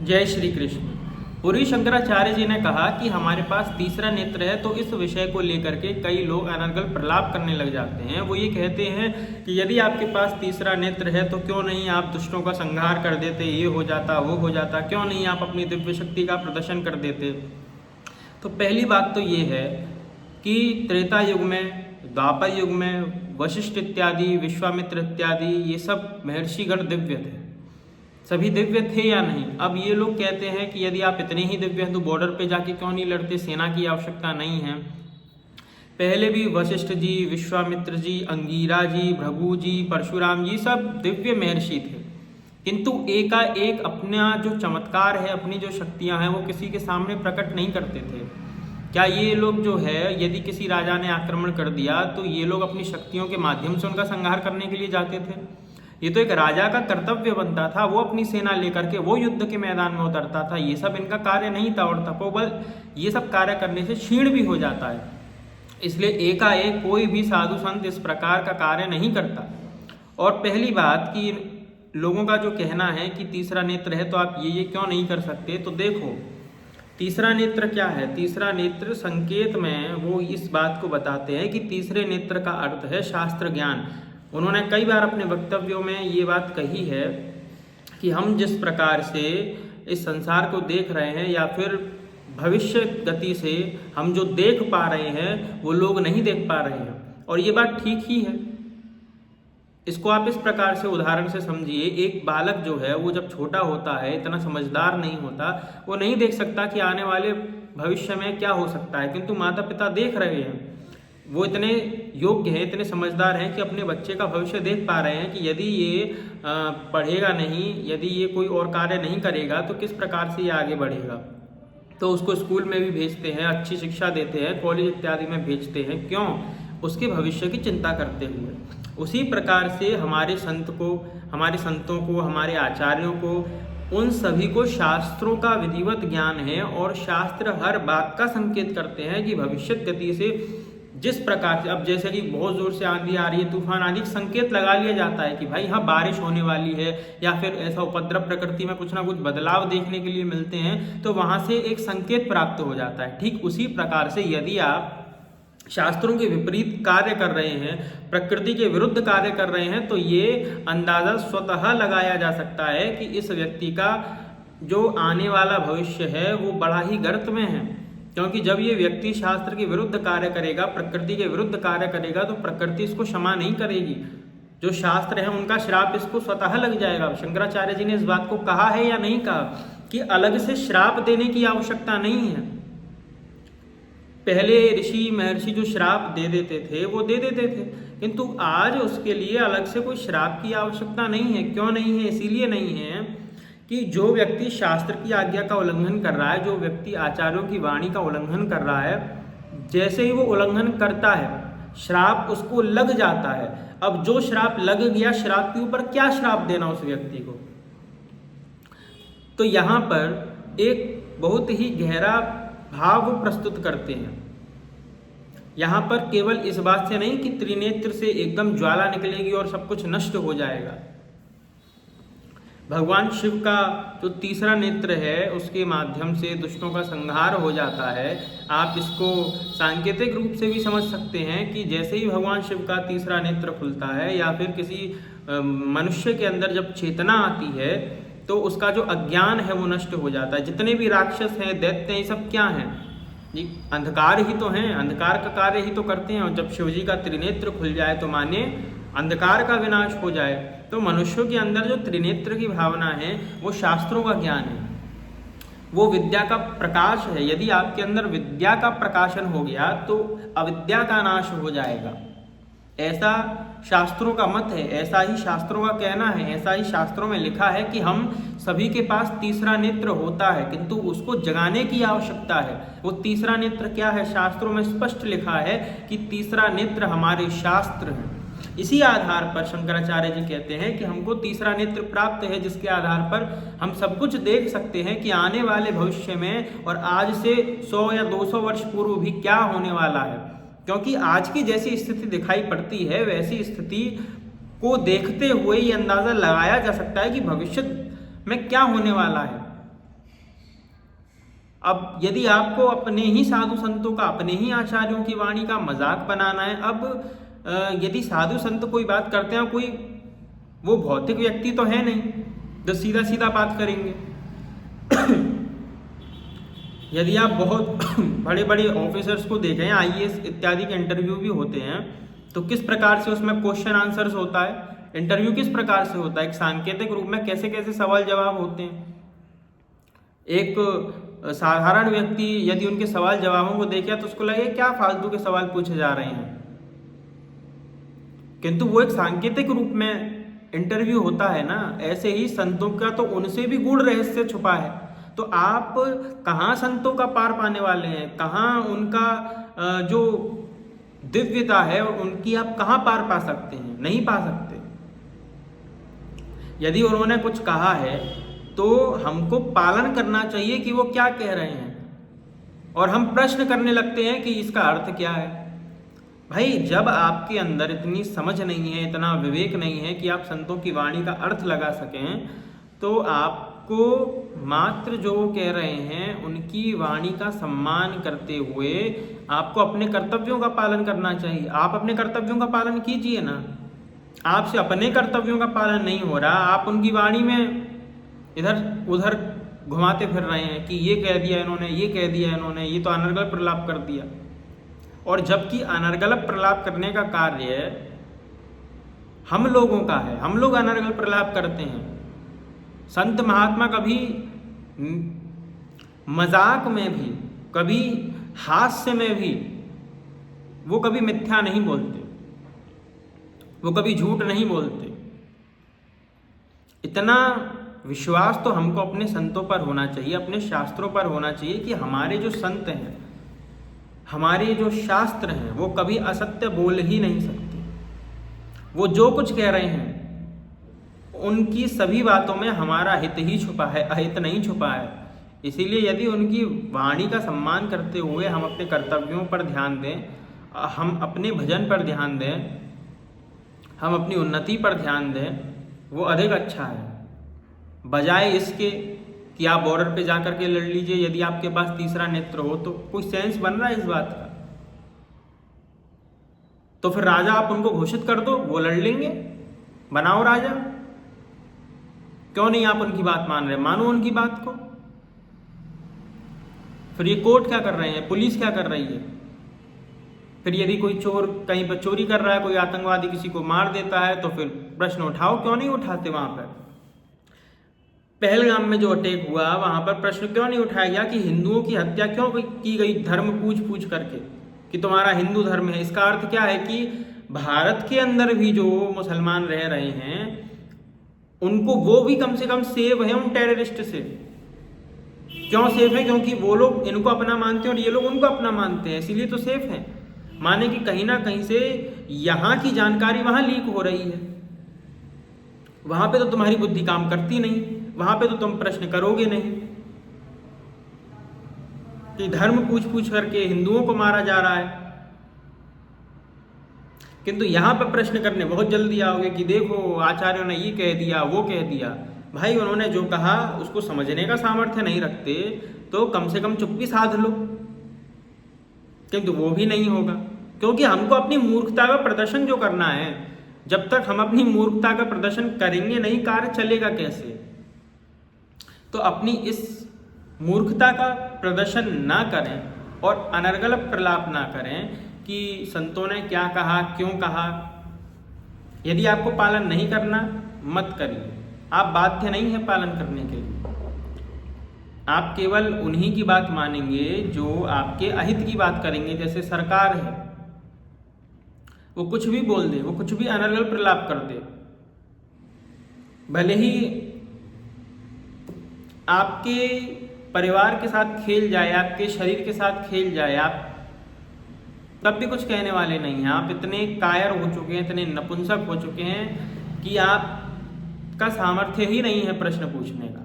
जय श्री कृष्ण। पूरी शंकराचार्य जी ने कहा कि हमारे पास तीसरा नेत्र है, तो इस विषय को लेकर के कई लोग अनर्गल प्रलाप करने लग जाते हैं। वो ये कहते हैं कि यदि आपके पास तीसरा नेत्र है तो क्यों नहीं आप दुष्टों का संहार कर देते, ये हो जाता वो हो जाता, क्यों नहीं आप अपनी दिव्य शक्ति का प्रदर्शन कर देते। तो पहली बात तो ये है कि त्रेता युग में, द्वापर युग में वशिष्ठ इत्यादि, विश्वामित्र इत्यादि ये सब महर्षिगण दिव्य थे। सभी दिव्य थे या नहीं? अब ये लोग कहते हैं कि यदि आप इतने ही दिव्य हैं तो बॉर्डर पे जाके क्यों नहीं लड़ते, सेना की आवश्यकता नहीं है। पहले भी वशिष्ठ जी, विश्वामित्र जी, अंगीरा जी, भृगु जी, परशुराम जी सब दिव्य महर्षि थे, किंतु एकाएक अपना जो चमत्कार है, अपनी जो शक्तियां हैं वो किसी के सामने प्रकट नहीं करते थे। क्या ये लोग जो है, यदि किसी राजा ने आक्रमण कर दिया तो ये लोग अपनी शक्तियों के माध्यम से उनका संहार करने के लिए जाते थे? ये तो एक राजा का कर्तव्य बनता था, वो अपनी सेना लेकर के वो युद्ध के मैदान में उतरता था। ये सब इनका कार्य नहीं था और तपोबल ये सब कार्य करने से क्षीण भी हो जाता है। इसलिए एकाएक कोई भी साधु संत इस प्रकार का कार्य नहीं करता। और पहली बात कि लोगों का जो कहना है कि तीसरा नेत्र है तो आप ये क्यों नहीं कर सकते, तो देखो तीसरा नेत्र क्या है। तीसरा नेत्र संकेत में वो इस बात को बताते हैं कि तीसरे नेत्र का अर्थ है शास्त्र ज्ञान। उन्होंने कई बार अपने वक्तव्यों में ये बात कही है कि हम जिस प्रकार से इस संसार को देख रहे हैं या फिर भविष्य गति से हम जो देख पा रहे हैं वो लोग नहीं देख पा रहे हैं, और ये बात ठीक ही है। इसको आप इस प्रकार से उदाहरण से समझिए। एक बालक जो है वो जब छोटा होता है, इतना समझदार नहीं होता, वो नहीं देख सकता कि आने वाले भविष्य में क्या हो सकता है, किंतु माता पिता देख रहे हैं। वो इतने योग्य हैं, इतने समझदार हैं कि अपने बच्चे का भविष्य देख पा रहे हैं कि यदि ये पढ़ेगा नहीं, यदि ये कोई और कार्य नहीं करेगा तो किस प्रकार से ये आगे बढ़ेगा। तो उसको स्कूल में भी भेजते हैं, अच्छी शिक्षा देते हैं, कॉलेज इत्यादि में भेजते हैं। क्यों? उसके भविष्य की चिंता करते हुए। उसी प्रकार से हमारे संतों को, हमारे आचार्यों को, उन सभी को शास्त्रों का विधिवत ज्ञान है और शास्त्र हर बात का संकेत करते हैं कि भविष्य गति से जिस प्रकार से, अब जैसे कि बहुत जोर से आंधी आ रही है, तूफान आदि, संकेत लगा लिया जाता है कि भाई हाँ बारिश होने वाली है, या फिर ऐसा उपद्रव प्रकृति में कुछ ना कुछ बदलाव देखने के लिए मिलते हैं, तो वहां से एक संकेत प्राप्त हो जाता है। ठीक उसी प्रकार से यदि आप शास्त्रों के विपरीत कार्य कर रहे हैं, प्रकृति के विरुद्ध कार्य कर रहे हैं, तो ये अंदाजा स्वतः लगाया जा सकता है कि इस व्यक्ति का जो आने वाला भविष्य है वो बड़ा ही गर्त में है। क्योंकि जब ये व्यक्ति शास्त्र के विरुद्ध कार्य करेगा, प्रकृति के विरुद्ध कार्य करेगा, तो प्रकृति इसको क्षमा नहीं करेगी। जो शास्त्र है उनका श्राप इसको स्वतः लग जाएगा। शंकराचार्य जी ने इस बात को कहा है या नहीं कहा कि अलग से श्राप देने की आवश्यकता नहीं है। पहले ऋषि महर्षि जो श्राप दे देते थे वो दे देते थे, किंतु आज उसके लिए अलग से कोई श्राप की आवश्यकता नहीं है। क्यों नहीं है? इसीलिए नहीं है कि जो व्यक्ति शास्त्र की आज्ञा का उल्लंघन कर रहा है, जो व्यक्ति आचार्यों की वाणी का उल्लंघन कर रहा है, जैसे ही वो उल्लंघन करता है श्राप उसको लग जाता है। अब जो श्राप लग गया, श्राप के ऊपर क्या श्राप देना उस व्यक्ति को? तो यहाँ पर एक बहुत ही गहरा भाव प्रस्तुत करते हैं। यहाँ पर केवल इस बात से नहीं कि त्रिनेत्र से एकदम ज्वाला निकलेगी और सब कुछ नष्ट हो जाएगा। भगवान शिव का जो तीसरा नेत्र है उसके माध्यम से दुष्टों का संहार हो जाता है। आप इसको सांकेतिक रूप से भी समझ सकते हैं कि जैसे ही भगवान शिव का तीसरा नेत्र खुलता है या फिर किसी मनुष्य के अंदर जब चेतना आती है तो उसका जो अज्ञान है वो नष्ट हो जाता है। जितने भी राक्षस हैं, दैत्य हैं, ये सब क्या हैं? जी अंधकार ही तो हैं, अंधकार का कार्य ही तो करते हैं। और जब शिव जी का त्रिनेत्र खुल जाए तो माने अंधकार का विनाश हो जाए। तो मनुष्यों के अंदर जो त्रिनेत्र की भावना है वो शास्त्रों का ज्ञान है, वो विद्या का प्रकाश है। यदि आपके अंदर विद्या का प्रकाशन हो गया तो अविद्या का नाश हो जाएगा। ऐसा शास्त्रों का मत है, ऐसा ही शास्त्रों का कहना है, ऐसा ही शास्त्रों में लिखा है कि हम सभी के पास तीसरा नेत्र होता है, किंतु उसको जगाने की आवश्यकता है। वो तीसरा नेत्र क्या है? शास्त्रों में स्पष्ट लिखा है कि तीसरा नेत्र हमारे शास्त्र हैं। इसी आधार पर शंकराचार्य जी कहते हैं कि हमको तीसरा नेत्र प्राप्त है, जिसके आधार पर हम सब कुछ देख सकते हैं कि आने वाले भविष्य में और आज से 100 या 200 वर्ष पूर्व भी क्या होने वाला है। क्योंकि आज की जैसी स्थिति दिखाई पड़ती है वैसी स्थिति को देखते हुए ये अंदाजा लगाया जा सकता है कि भविष्य में क्या होने वाला है। अब यदि आपको अपने ही साधु संतों का, अपने ही आचार्यों की वाणी का मजाक बनाना है, अब यदि साधु संत कोई बात करते हैं, कोई वो भौतिक व्यक्ति तो है नहीं जो सीधा सीधा बात करेंगे। यदि आप बहुत बड़े बड़े ऑफिसर्स को देखें, आईएएस इत्यादि के इंटरव्यू भी होते हैं, तो किस प्रकार से उसमें क्वेश्चन आंसर्स होता है, इंटरव्यू किस प्रकार से होता है, एक सांकेतिक रूप में कैसे कैसे सवाल जवाब होते हैं। एक साधारण व्यक्ति यदि उनके सवाल जवाबों को देखे तो उसको लगे क्या फालतू के सवाल पूछे जा रहे हैं, किंतु वो एक सांकेतिक रूप में इंटरव्यू होता है ना। ऐसे ही संतों का तो उनसे भी गूढ़ रहस्य छुपा है। तो आप कहाँ संतों का पार पाने वाले हैं, कहाँ उनका जो दिव्यता है उनकी आप कहाँ पार पा सकते हैं? नहीं पा सकते। यदि उन्होंने कुछ कहा है तो हमको पालन करना चाहिए कि वो क्या कह रहे हैं, और हम प्रश्न करने लगते हैं कि इसका अर्थ क्या है। भाई, जब आपके अंदर इतनी समझ नहीं है, इतना विवेक नहीं है कि आप संतों की वाणी का अर्थ लगा सकें, तो आपको मात्र जो वो कह रहे हैं उनकी वाणी का सम्मान करते हुए आपको अपने कर्तव्यों का पालन करना चाहिए। आप अपने कर्तव्यों का पालन कीजिए ना। आपसे अपने कर्तव्यों का पालन नहीं हो रहा, आप उनकी वाणी में इधर उधर घुमाते फिर रहे हैं कि ये कह दिया इन्होंने, ये कह दिया इन्होंने, ये तो अनर्गल प्रलाप कर दिया। और जबकि अनर्गल प्रलाप करने का कार्य हम लोगों का है, हम लोग अनर्गल प्रलाप करते हैं। संत महात्मा कभी मजाक में भी, कभी हास्य में भी वो कभी मिथ्या नहीं बोलते, वो कभी झूठ नहीं बोलते। इतना विश्वास तो हमको अपने संतों पर होना चाहिए, अपने शास्त्रों पर होना चाहिए कि हमारे जो संत हैं, हमारे जो शास्त्र हैं, वो कभी असत्य बोल ही नहीं सकते। वो जो कुछ कह रहे हैं उनकी सभी बातों में हमारा हित ही छुपा है, अहित नहीं छुपा है। इसीलिए यदि उनकी वाणी का सम्मान करते हुए हम अपने कर्तव्यों पर ध्यान दें, हम अपने भजन पर ध्यान दें, हम अपनी उन्नति पर ध्यान दें, वो अधिक अच्छा है, बजाय इसके कि आप बॉर्डर पे जाकर के लड़ लीजिए। यदि आपके पास तीसरा नेत्र हो तो कोई सेंस बन रहा है इस बात का? तो फिर राजा आप उनको घोषित कर दो, वो लड़ लेंगे, बनाओ राजा। क्यों नहीं आप उनकी बात मान रहे? मानो उनकी बात को। फिर ये कोर्ट क्या कर रहे हैं, पुलिस क्या कर रही है? फिर यदि कोई चोर कहीं पर चोरी कर रहा है, कोई आतंकवादी किसी को मार देता है, तो फिर प्रश्न उठाओ, क्यों नहीं उठाते? वहां पर पहलगाम में जो अटैक हुआ, वहां पर प्रश्न क्यों नहीं उठाया गया कि हिंदुओं की हत्या क्यों की गई धर्म पूछ करके कि तुम्हारा हिंदू धर्म है? इसका अर्थ क्या है कि भारत के अंदर भी जो मुसलमान रह रहे हैं उनको वो भी कम से कम सेव है उन टेररिस्ट से। क्यों सेफ है? क्योंकि वो लोग इनको अपना मानते हैं और ये लोग उनको अपना मानते हैं, इसीलिए तो सेफ है। माने कि कहीं ना कहीं से यहां की जानकारी वहां लीक हो रही है, वहां पे तो तुम्हारी बुद्धि काम करती नहीं, वहां पे तो तुम प्रश्न करोगे नहीं कि धर्म पूछ करके हिंदुओं को मारा जा रहा है, किंतु यहां पर प्रश्न करने बहुत जल्दी आओगे कि देखो आचार्यों ने ये कह दिया, वो कह दिया। भाई, उन्होंने जो कहा उसको समझने का सामर्थ्य नहीं रखते तो कम से कम चुप्पी साध लो, किंतु वो भी नहीं होगा, क्योंकि हमको अपनी मूर्खता का प्रदर्शन जो करना है, जब तक हम अपनी मूर्खता का प्रदर्शन करेंगे नहीं, कार्य चलेगा कैसे? तो अपनी इस मूर्खता का प्रदर्शन ना करें और अनर्गल प्रलाप ना करें कि संतों ने क्या कहा, क्यों कहा। यदि आपको पालन नहीं करना, मत करिए, आप बाध्य नहीं है पालन करने के लिए। आप केवल उन्हीं की बात मानेंगे जो आपके अहित की बात करेंगे। जैसे सरकार है, वो कुछ भी बोल दे, वो कुछ भी अनर्गल प्रलाप कर दे, भले ही आपके परिवार के साथ खेल जाए, आपके शरीर के साथ खेल जाए, आप तब भी कुछ कहने वाले नहीं हैं। आप इतने कायर हो चुके हैं, इतने नपुंसक हो चुके हैं कि आपका सामर्थ्य ही नहीं है प्रश्न पूछने का।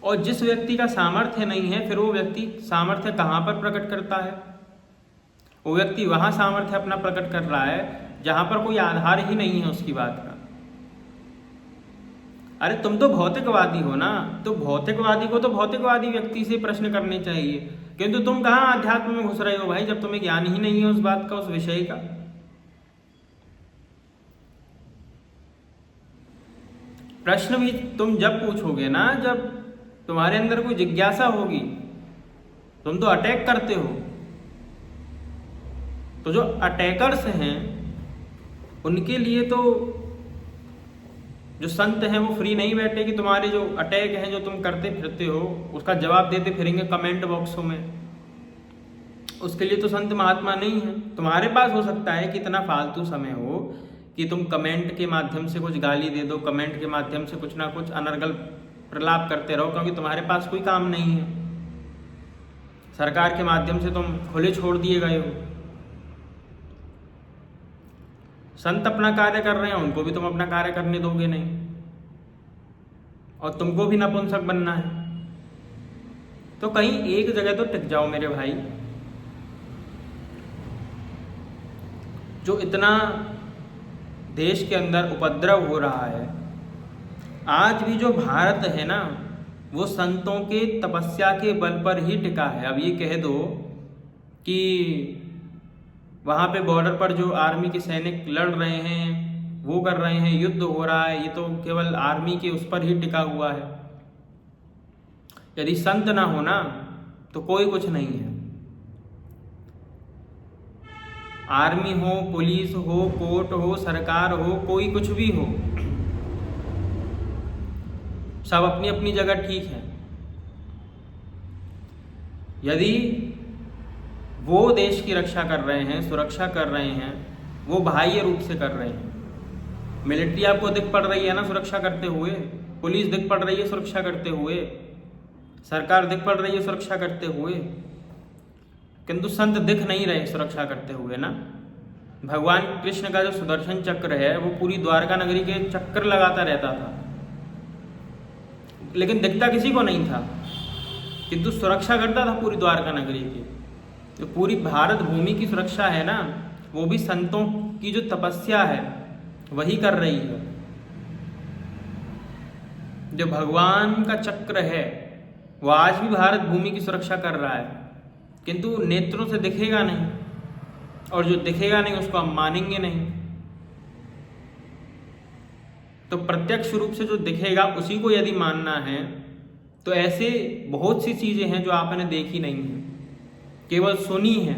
और जिस व्यक्ति का सामर्थ्य नहीं है, फिर वो व्यक्ति सामर्थ्य कहाँ पर प्रकट करता है? वो व्यक्ति वहां सामर्थ्य अपना प्रकट कर रहा है जहां पर कोई आधार ही नहीं है उसकी बात का। अरे तुम तो भौतिकवादी हो ना, तो भौतिकवादी को तो भौतिकवादी व्यक्ति से प्रश्न करने चाहिए, किंतु तुम कहाँ आध्यात्म में घुस रहे हो भाई, जब तुम्हें ज्ञान ही नहीं है उस बात का, उस विषय का। प्रश्न भी तुम जब पूछोगे ना, जब तुम्हारे अंदर कोई जिज्ञासा होगी। तुम तो अटैक करते हो, तो जो अटैकर्स हैं उनके लिए तो जो संत हैं वो फ्री नहीं बैठे कि तुम्हारे जो अटैक हैं जो तुम करते फिरते हो उसका जवाब देते फिरेंगे कमेंट बॉक्सों में। उसके लिए तो संत महात्मा नहीं है। तुम्हारे पास हो सकता है कि इतना फालतू समय हो कि तुम कमेंट के माध्यम से कुछ गाली दे दो, कमेंट के माध्यम से कुछ ना कुछ अनर्गल प्रलाप करते रहो, क्योंकि तुम्हारे पास कोई काम नहीं है। सरकार के माध्यम से तुम खुले छोड़ दिए गए हो। संत अपना कार्य कर रहे हैं, उनको भी तुम अपना कार्य करने दोगे नहीं, और तुमको भी नपुंसक बनना है। तो कहीं एक जगह तो टिक जाओ मेरे भाई। जो इतना देश के अंदर उपद्रव हो रहा है, आज भी जो भारत है ना, वो संतों के तपस्या के बल पर ही टिका है। अब ये कह दो कि वहाँ पे बॉर्डर पर जो आर्मी के सैनिक लड़ रहे हैं, वो कर रहे हैं, युद्ध हो रहा है, ये तो केवल आर्मी के उस पर ही टिका हुआ है। यदि संत ना हो ना तो कोई कुछ नहीं है। आर्मी हो, पुलिस हो, कोर्ट हो, सरकार हो, कोई कुछ भी हो, सब अपनी अपनी जगह ठीक है। यदि वो देश की रक्षा कर रहे हैं, सुरक्षा कर रहे हैं, वो बाह्य रूप से कर रहे हैं। मिलिट्री आपको दिख पड़ रही है ना सुरक्षा करते हुए, पुलिस दिख पड़ रही है सुरक्षा करते हुए, सरकार दिख पड़ रही है सुरक्षा करते हुए, किंतु संत दिख नहीं रहे सुरक्षा करते हुए ना। भगवान कृष्ण का जो सुदर्शन चक्र है वो पूरी द्वारका नगरी के चक्कर लगाता रहता था, लेकिन दिखता किसी को नहीं था, किंतु सुरक्षा करता था पूरी द्वारका नगरी की। तो पूरी भारत भूमि की सुरक्षा है ना, वो भी संतों की जो तपस्या है वही कर रही है। जो भगवान का चक्र है वो आज भी भारत भूमि की सुरक्षा कर रहा है, किंतु नेत्रों से दिखेगा नहीं, और जो दिखेगा नहीं उसको हम मानेंगे नहीं। तो प्रत्यक्ष रूप से जो दिखेगा उसी को यदि मानना है, तो ऐसे बहुत सी चीजें हैं जो आपने देखी नहीं है, केवल सुनी है।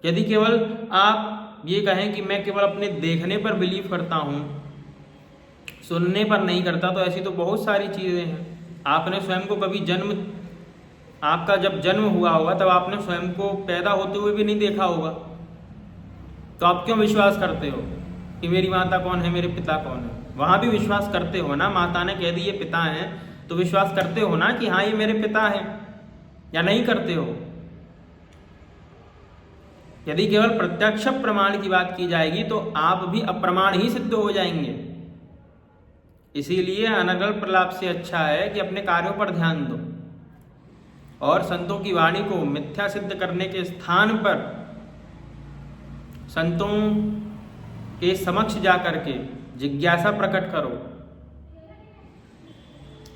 यदि केवल आप ये कहें कि मैं केवल अपने देखने पर बिलीव करता हूं, सुनने पर नहीं करता, तो ऐसी तो बहुत सारी चीजें हैं। आपने स्वयं को कभी आपका जब जन्म हुआ होगा तब आपने स्वयं को पैदा होते हुए भी नहीं देखा होगा, तो आप क्यों विश्वास करते हो कि मेरी माता कौन है, मेरे पिता कौन है? वहां भी विश्वास करते हो ना, माता ने कह दी ये पिता हैं, तो विश्वास करते हो ना कि हाँ ये मेरे पिता हैं, या नहीं करते हो? यदि केवल प्रत्यक्ष प्रमाण की बात की जाएगी तो आप भी अप्रमाण ही सिद्ध हो जाएंगे। इसीलिए अनर्गल प्रलाप से अच्छा है कि अपने कार्यों पर ध्यान दो, और संतों की वाणी को मिथ्या सिद्ध करने के स्थान पर संतों के समक्ष जाकर के जिज्ञासा प्रकट करो,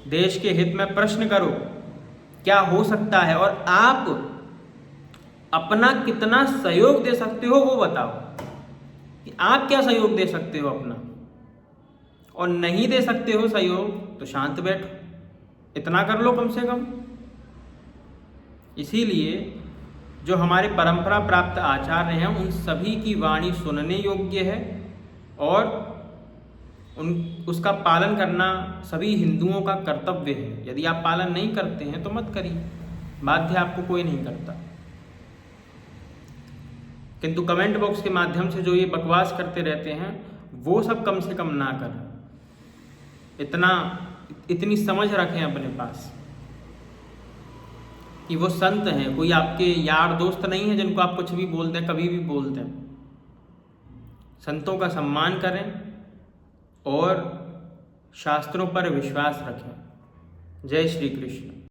देश के हित में प्रश्न करो क्या हो सकता है, और आप अपना कितना सहयोग दे सकते हो वो बताओ कि आप क्या सहयोग दे सकते हो अपना, और नहीं दे सकते हो सहयोग तो शांत बैठो, इतना कर लो कम से कम। इसीलिए जो हमारे परंपरा प्राप्त आचार्य हैं उन सभी की वाणी सुनने योग्य है, और उसका पालन करना सभी हिंदुओं का कर्तव्य है। यदि आप पालन नहीं करते हैं तो मत करिए, बाध्य आपको कोई नहीं करता। किंतु कमेंट बॉक्स के माध्यम से जो ये बकवास करते रहते हैं वो सब कम से कम ना करें। इतनी समझ रखें अपने पास कि वो संत हैं, कोई आपके यार दोस्त नहीं है जिनको आप कुछ भी बोल दें, कभी भी बोल दें। संतों का सम्मान करें और शास्त्रों पर विश्वास रखें। जय श्री कृष्ण।